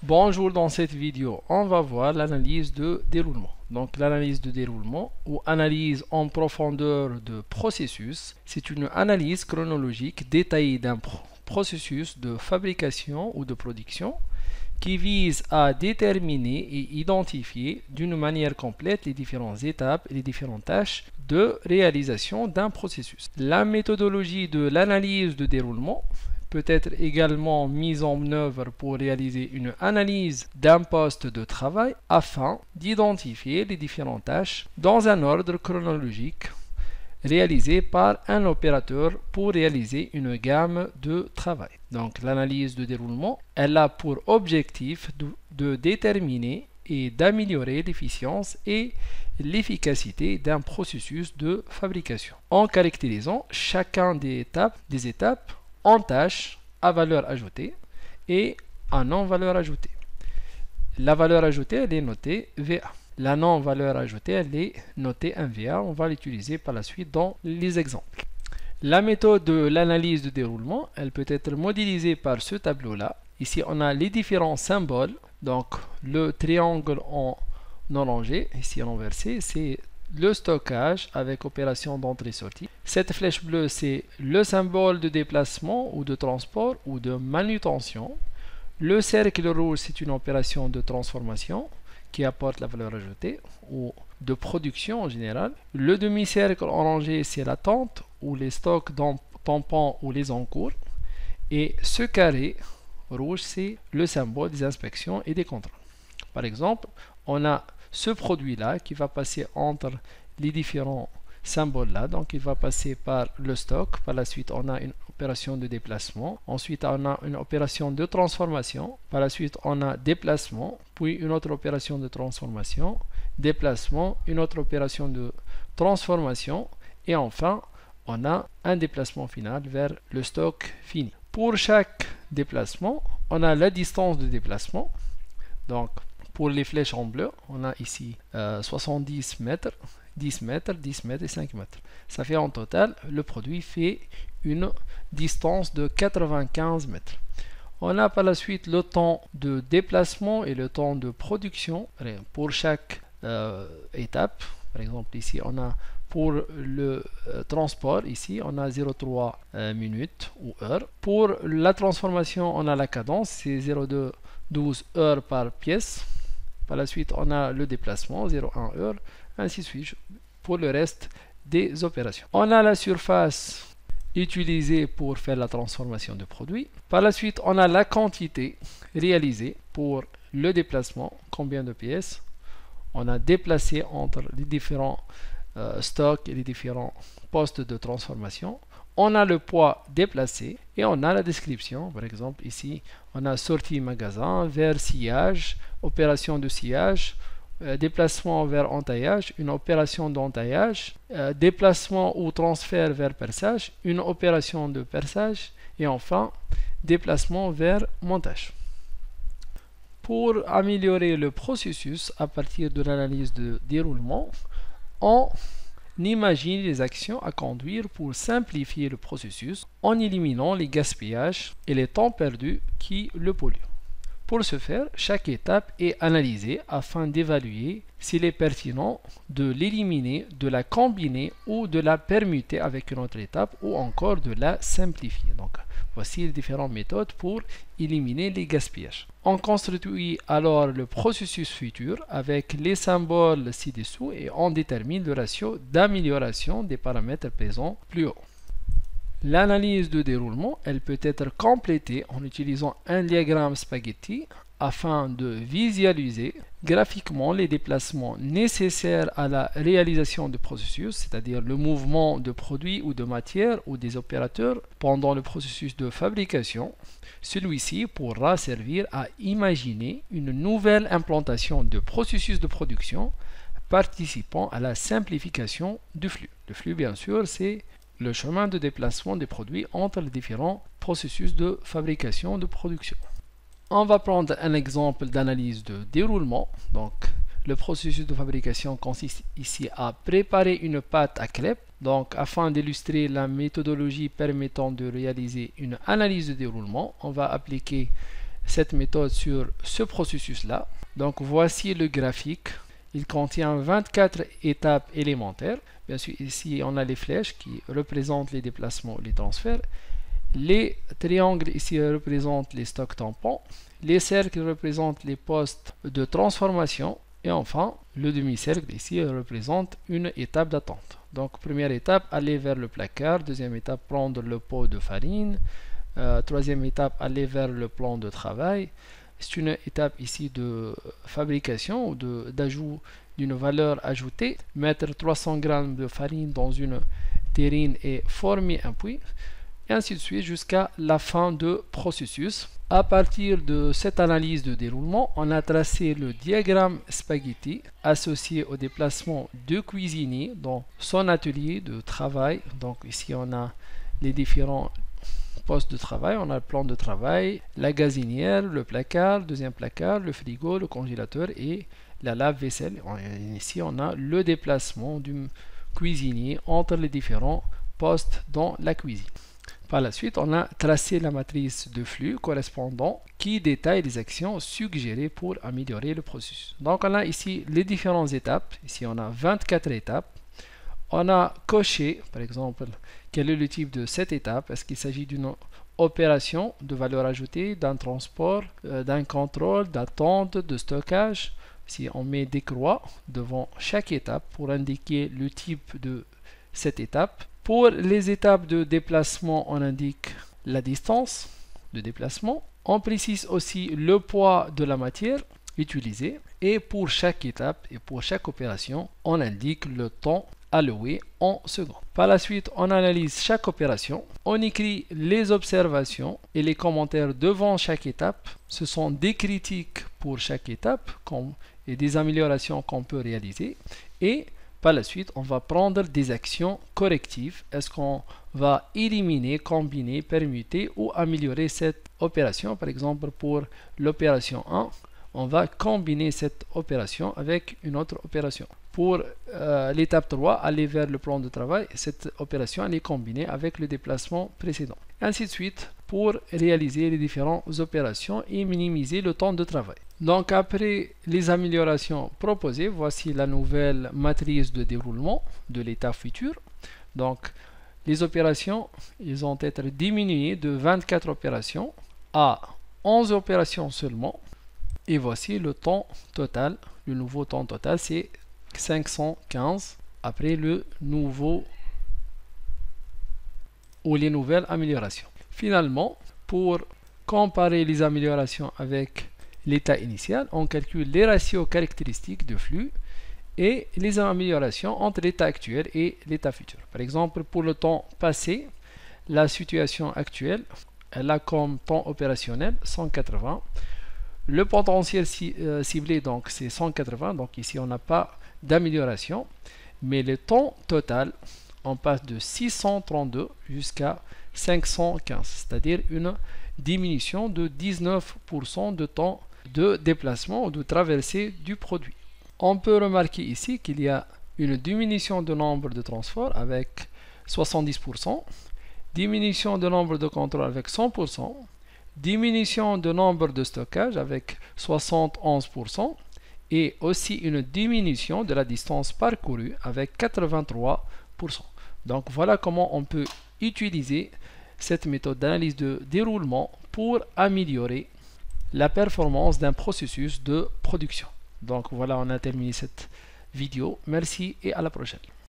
Bonjour, dans cette vidéo, on va voir l'analyse de déroulement. Donc l'analyse de déroulement ou analyse en profondeur de processus, c'est une analyse chronologique détaillée d'un processus de fabrication ou de production qui vise à déterminer et identifier d'une manière complète les différentes étapes et les différentes tâches de réalisation d'un processus. La méthodologie de l'analyse de déroulement peut être également mise en œuvre pour réaliser une analyse d'un poste de travail afin d'identifier les différentes tâches dans un ordre chronologique réalisé par un opérateur pour réaliser une gamme de travail. Donc l'analyse de déroulement, elle a pour objectif de déterminer et d'améliorer l'efficience et l'efficacité d'un processus de fabrication en caractérisant chacun des étapes en tâches à valeur ajoutée et à non-valeur ajoutée. La valeur ajoutée, elle est notée VA. La non-valeur ajoutée, elle est notée 1VA. On va l'utiliser par la suite dans les exemples. La méthode de l'analyse de déroulement, elle peut être modélisée par ce tableau-là. Ici, on a les différents symboles. Donc, le triangle en orangé, ici en inversé, c'est le stockage avec opération d'entrée-sortie. Cette flèche bleue, c'est le symbole de déplacement ou de transport ou de manutention. Le cercle rouge, c'est une opération de transformation qui apporte la valeur ajoutée ou de production en général. Le demi-cercle orangé, c'est l'attente ou les stocks tampons ou les encours. Et ce carré rouge, c'est le symbole des inspections et des contrôles. Par exemple, on a ce produit-là qui va passer entre les différents symboles-là. Donc, il va passer par le stock. Par la suite, on a une opération de déplacement. Ensuite, on a une opération de transformation. Par la suite, on a déplacement. Puis, une autre opération de transformation. Déplacement. Une autre opération de transformation. Et enfin, on a un déplacement final vers le stock fini. Pour chaque déplacement, on a la distance de déplacement. Donc, pour les flèches en bleu, on a ici 70 mètres, 10 mètres, 10 mètres et 5 mètres. Ça fait en total, le produit fait une distance de 95 mètres. On a par la suite le temps de déplacement et le temps de production pour chaque étape. Par exemple, ici, on a pour le transport, ici, on a 0,3 minutes ou heures. Pour la transformation, on a la cadence, c'est 0,12 heures par pièce. Par la suite, on a le déplacement, 0,1 heure, ainsi de suite pour le reste des opérations. On a la surface utilisée pour faire la transformation de produit. Par la suite, on a la quantité réalisée pour le déplacement, combien de pièces on a déplacé entre les différents stocks et les différents postes de transformation. On a le poids déplacé et on a la description. Par exemple, ici, on a sortie magasin vers sillage, opération de sillage, déplacement vers entaillage, une opération d'entaillage, déplacement ou transfert vers perçage, une opération de perçage et enfin, déplacement vers montage. Pour améliorer le processus à partir de l'analyse de déroulement, on imagine les actions à conduire pour simplifier le processus en éliminant les gaspillages et les temps perdus qui le polluent. Pour ce faire, chaque étape est analysée afin d'évaluer s'il est pertinent de l'éliminer, de la combiner ou de la permuter avec une autre étape ou encore de la simplifier. Donc, voici les différentes méthodes pour éliminer les gaspillages. On construit alors le processus futur avec les symboles ci-dessous et on détermine le ratio d'amélioration des paramètres présents plus haut. L'analyse de déroulement, elle peut être complétée en utilisant un diagramme spaghetti afin de visualiser graphiquement les déplacements nécessaires à la réalisation du processus, c'est-à-dire le mouvement de produits ou de matières ou des opérateurs pendant le processus de fabrication. Celui-ci pourra servir à imaginer une nouvelle implantation de processus de production participant à la simplification du flux. Le flux, bien sûr, c'est le chemin de déplacement des produits entre les différents processus de fabrication de production. On va prendre un exemple d'analyse de déroulement. Donc, le processus de fabrication consiste ici à préparer une pâte à crêpes. Donc, afin d'illustrer la méthodologie permettant de réaliser une analyse de déroulement, on va appliquer cette méthode sur ce processus-là. Donc voici le graphique. Il contient 24 étapes élémentaires. Bien sûr, ici on a les flèches qui représentent les déplacements, les transferts. Les triangles ici représentent les stocks tampons. Les cercles représentent les postes de transformation. Et enfin, le demi-cercle ici représente une étape d'attente. Donc première étape, aller vers le placard. Deuxième étape, prendre le pot de farine. Troisième étape, aller vers le plan de travail. C'est une étape ici de fabrication ou d'ajout d'une valeur ajoutée. Mettre 300 g de farine dans une terrine et former un puits. Et ainsi de suite jusqu'à la fin de processus. À partir de cette analyse de déroulement, on a tracé le diagramme spaghetti associé au déplacement du cuisinier dans son atelier de travail. Donc ici on a les différents postes de travail, on a le plan de travail, la gazinière, le placard, deuxième placard, le frigo, le congélateur et la lave-vaisselle. Ici on a le déplacement du cuisinier entre les différents postes dans la cuisine. Par la suite, on a tracé la matrice de flux correspondant qui détaille les actions suggérées pour améliorer le processus. Donc, on a ici les différentes étapes. Ici, on a 24 étapes. On a coché, par exemple, quel est le type de cette étape. Est-ce qu'il s'agit d'une opération de valeur ajoutée, d'un transport, d'un contrôle, d'attente, de stockage. Ici, on met des croix devant chaque étape pour indiquer le type de cette étape. Pour les étapes de déplacement, on indique la distance de déplacement. On précise aussi le poids de la matière utilisée. Et pour chaque étape et pour chaque opération, on indique le temps alloué en secondes. Par la suite, on analyse chaque opération. On écrit les observations et les commentaires devant chaque étape. Ce sont des critiques pour chaque étape et des améliorations qu'on peut réaliser. Et par la suite, on va prendre des actions correctives. Est-ce qu'on va éliminer, combiner, permuter ou améliorer cette opération? Par exemple, pour l'opération 1, on va combiner cette opération avec une autre opération. Pour l'étape 3, aller vers le plan de travail, cette opération elle est combinée avec le déplacement précédent. Ainsi de suite pour réaliser les différentes opérations et minimiser le temps de travail. Donc après les améliorations proposées, voici la nouvelle matrice de déroulement de l'étape future. Donc les opérations, ils vont être diminuées de 24 opérations à 11 opérations seulement. Et voici le temps total. Le nouveau temps total, c'est 515 après le nouveau ou les nouvelles améliorations. Finalement, pour comparer les améliorations avec l'état initial, on calcule les ratios caractéristiques de flux et les améliorations entre l'état actuel et l'état futur. Par exemple, pour le temps passé, la situation actuelle, elle a comme temps opérationnel 180. Le potentiel ciblé, donc c'est 180, donc ici on n'a pas d'amélioration, mais le temps total, on passe de 632 jusqu'à 515, c'est-à-dire une diminution de 19% de temps de déplacement ou de traversée du produit. On peut remarquer ici qu'il y a une diminution de nombre de transports avec 70%, diminution de nombre de contrôles avec 100%, diminution de nombre de stockage avec 71% et aussi une diminution de la distance parcourue avec 83%. Donc voilà comment on peut utiliser cette méthode d'analyse de déroulement pour améliorer la performance d'un processus de production. Donc voilà, on a terminé cette vidéo. Merci et à la prochaine.